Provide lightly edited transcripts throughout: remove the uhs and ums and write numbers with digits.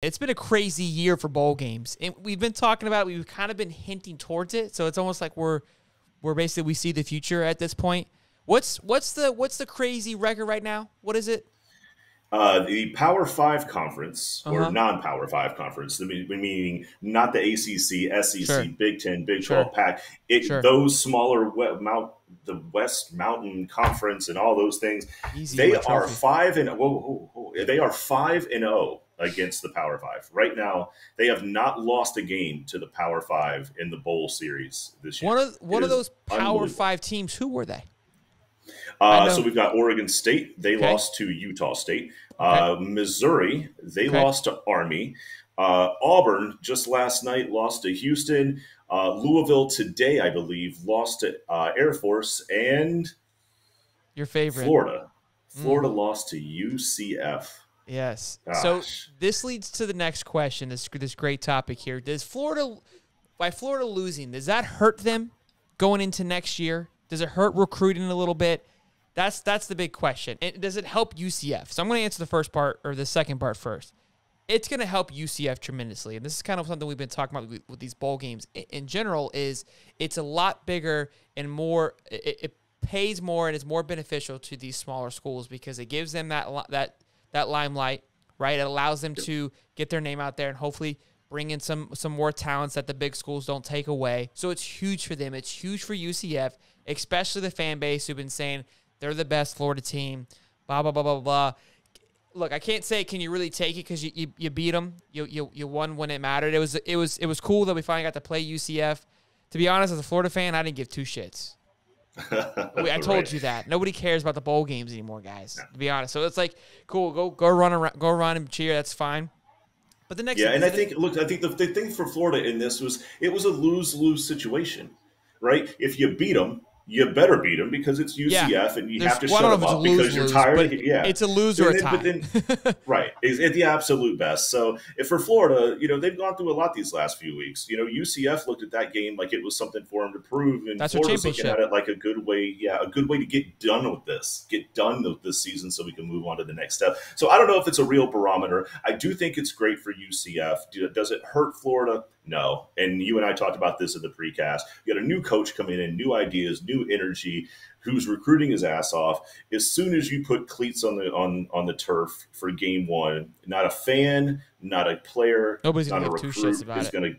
It's been a crazy year for bowl games. And we've been talking about it. We've kind of been hinting towards it. So it's almost like we're basically we see the future at this point. What's the crazy record right now? What is it? The Power Five conference or non-Power Five conference, meaning not the ACC, SEC, Sure. Big Ten, Big Sure. 12, Pac. Sure. Those smaller the West Mountain Conference and all those things. Easy They with are trophy. 5-0. They are 5-0 against the Power Five right now. They have not lost a game to the Power Five in the bowl series this year. One of those Power Five teams. Who were they? So we've got Oregon State. They lost to Utah State. Missouri, they lost to Army. Auburn just last night lost to Houston. Louisville today, I believe, lost to Air Force. And your favorite, Florida. Florida lost to UCF. Yes. Gosh. So this leads to the next question, this great topic here. By Florida losing, does that hurt them going into next year? Does it hurt recruiting a little bit? That's the big question. And does it help UCF? So I'm going to answer the first part or the second part first. It's going to help UCF tremendously. And this is kind of something we've been talking about with these bowl games in general is it's a lot bigger and more it pays more and it's more beneficial to these smaller schools because it gives them that limelight, right? It allows them to get their name out there and hopefully bring in some more talents that the big schools don't take away. So it's huge for them. It's huge for UCF, especially the fan base who've been saying they're the best Florida team, blah, blah, blah, blah, blah. Look, I can't say can you really take it because you beat them. You won when it mattered. It was cool that we finally got to play UCF. To be honest, as a Florida fan, I didn't give two shits. I told you that. Nobody cares about the bowl games anymore, guys, to be honest. So it's like, cool, go run and cheer. That's fine. But the next and I think the thing for Florida in this was it was a lose-lose situation, right? If you beat them, you better beat them because it's UCF and you have to shut them up because you're tired. It's a lose or a tie. Right. It's the absolute best. So if for Florida, they've gone through a lot these last few weeks. UCF looked at that game like it was something for them to prove. And that's Florida's looking at it like a good way to get done with this season so we can move on to the next step. So I don't know if it's a real barometer. I do think it's great for UCF. Does it hurt Florida? No. And you and I talked about this in the precast. You got a new coach coming in, new ideas, new energy, who's recruiting his ass off. As soon as you put cleats on the turf for game one, not a fan, not a player, nobody's not gonna a give two recruit shits about is it. going to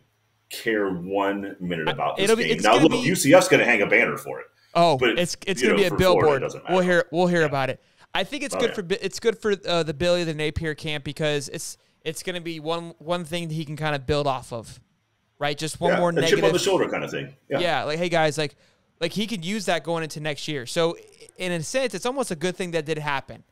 care 1 minute about this game. It's now, look, UCF's going to hang a banner for it. Oh, but, it's going to be a billboard. We'll hear about it. I think it's good for the Billy the Napier camp because it's going to be one thing that he can kind of build off of. Right, just one more negative. Chip on the shoulder kind of thing. Yeah, like, hey, guys, like he could use that going into next year. So, in a sense, it's almost a good thing that did happen,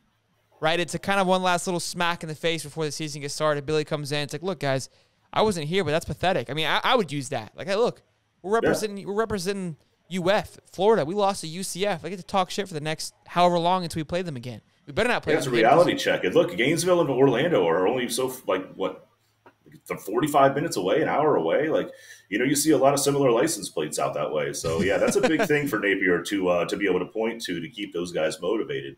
right? It's a kind of one last little smack in the face before the season gets started. Billy comes in. It's like, look, guys, I wasn't here, but that's pathetic. I mean, I would use that. Like, hey, look, we're representing UF, Florida. We lost to UCF. I get to talk shit for the next however long until we play them again. We better not play them again. again. It's a reality check. And look, Gainesville and Orlando are only 45 minutes away, an hour away. Like, you see a lot of similar license plates out that way. So, yeah, that's a big thing for Napier to be able to point to keep those guys motivated.